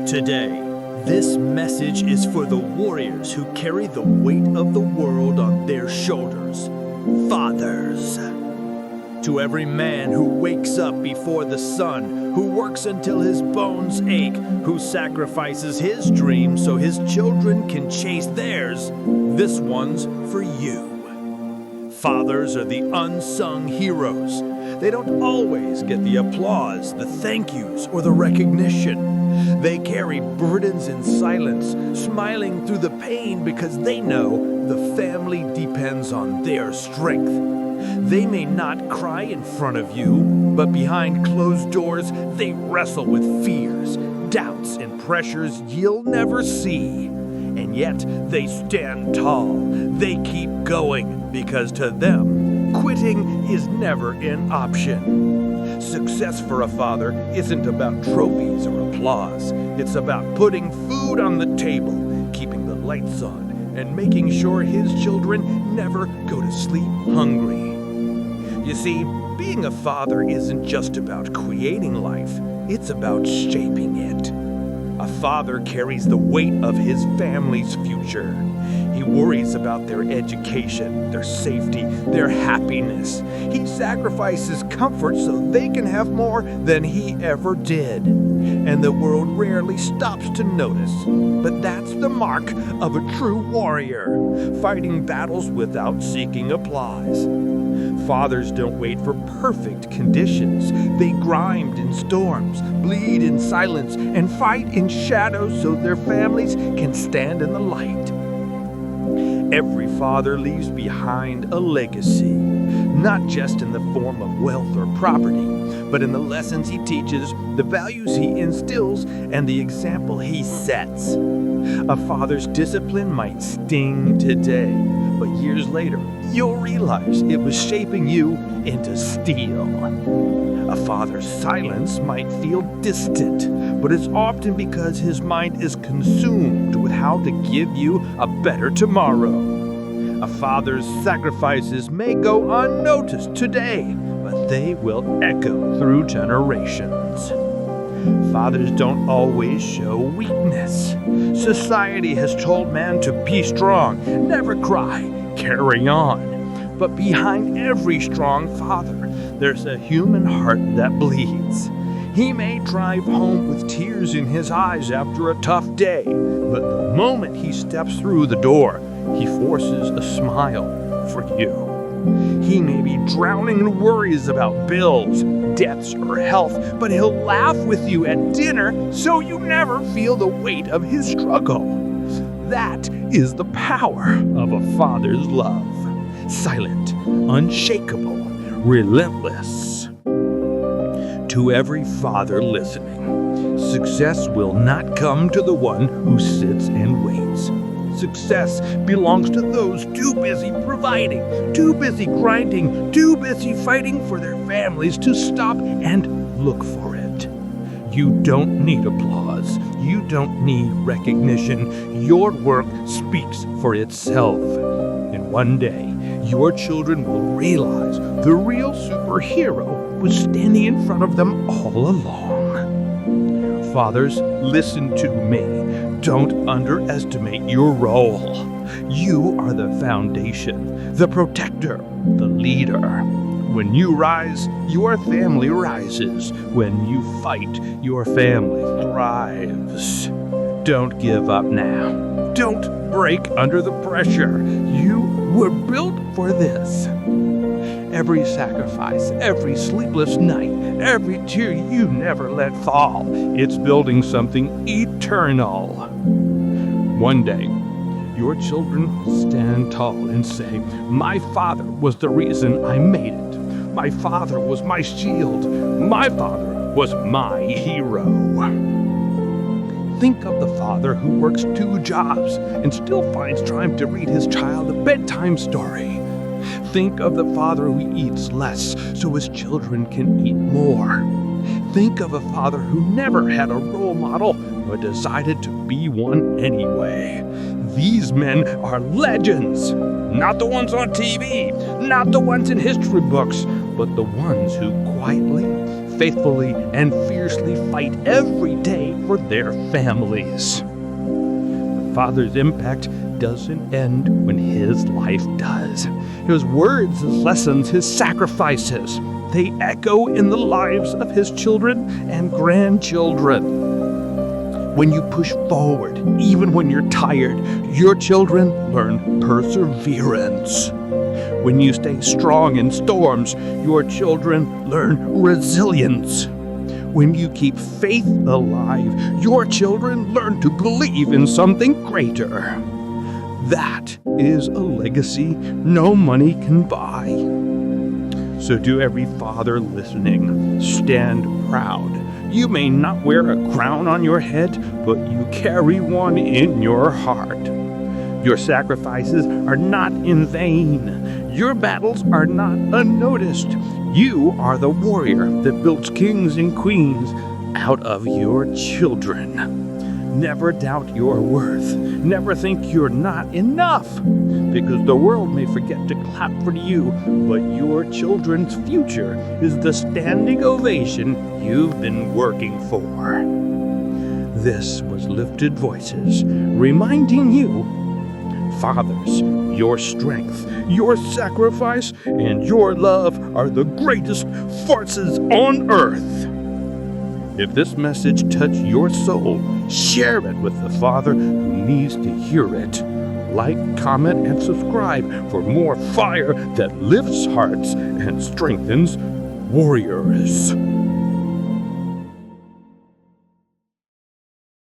Today, this message is for the warriors who carry the weight of the world on their shoulders. Fathers. To every man who wakes up before the sun, who works until his bones ache, who sacrifices his dreams so his children can chase theirs, this one's for you. Fathers are the unsung heroes. They don't always get the applause, the thank yous, or the recognition. They carry burdens in silence, smiling through the pain because they know the family depends on their strength. They may not cry in front of you, but behind closed doors, they wrestle with fears, doubts, and pressures you'll never see. And yet, they stand tall. They keep going because to them, quitting is never an option. Success for a father isn't about trophies or applause. It's about putting food on the table, keeping the lights on, and making sure his children never go to sleep hungry. You see, being a father isn't just about creating life, it's about shaping it. A father carries the weight of his family's future. He worries about their education, their safety, their happiness. He sacrifices comfort so they can have more than he ever did. And the world rarely stops to notice. But that's the mark of a true warrior, fighting battles without seeking applause. Fathers don't wait for perfect conditions. They grind in storms, bleed in silence, and fight in shadows so their families can stand in the light. Every father leaves behind a legacy, not just in the form of wealth or property, but in the lessons he teaches, the values he instills, and the example he sets. A father's discipline might sting today, but years later, you'll realize it was shaping you into steel. A father's silence might feel distant, but it's often because his mind is consumed with how to give you a better tomorrow. A father's sacrifices may go unnoticed today, but they will echo through generations. Fathers don't always show weakness. Society has told man to be strong, never cry, carry on. But behind every strong father, there's a human heart that bleeds. He may drive home with tears in his eyes after a tough day, but the moment he steps through the door, he forces a smile for you. He may be drowning in worries about bills, debts, or health, but he'll laugh with you at dinner so you never feel the weight of his struggle. That is the power of a father's love. Silent, unshakable, relentless. To every father listening, success will not come to the one who sits and waits. Success belongs to those too busy providing, too busy grinding, too busy fighting for their families to stop and look for it. You don't need applause. You don't need recognition. Your work speaks for itself. And one day, your children will realize the real superhero was standing in front of them all along. Fathers, listen to me. Don't underestimate your role. You are the foundation, the protector, the leader. When you rise, your family rises. When you fight, your family thrives. Don't give up now. Don't break under the pressure. You were built for this. Every sacrifice, every sleepless night, every tear you never let fall, it's building something eternal. One day, your children will stand tall and say, "My father was the reason I made it. My father was my shield. My father was my hero." Think of the father who works 2 jobs and still finds time to read his child a bedtime story. Think of the father who eats less so his children can eat more. Think of a father who never had a role model but decided to be one anyway. These men are legends. Not the ones on TV, not the ones in history books, but the ones who quietly, faithfully and fiercely fight every day for their families. The father's impact doesn't end when his life does. His words, his lessons, his sacrifices, they echo in the lives of his children and grandchildren. When you push forward, even when you're tired, your children learn perseverance. When you stay strong in storms, your children learn resilience. When you keep faith alive, your children learn to believe in something greater. That is a legacy no money can buy. So to every father listening, stand proud. You may not wear a crown on your head, but you carry one in your heart. Your sacrifices are not in vain. Your battles are not unnoticed. You are the warrior that builds kings and queens out of your children. Never doubt your worth. Never think you're not enough, because the world may forget to clap for you, but your children's future is the standing ovation you've been working for. This was Lifted Voices, reminding you, fathers, your strength, your sacrifice, and your love are the greatest forces on earth. If this message touched your soul, share it with the father who needs to hear it. Like, comment, and subscribe for more fire that lifts hearts and strengthens warriors.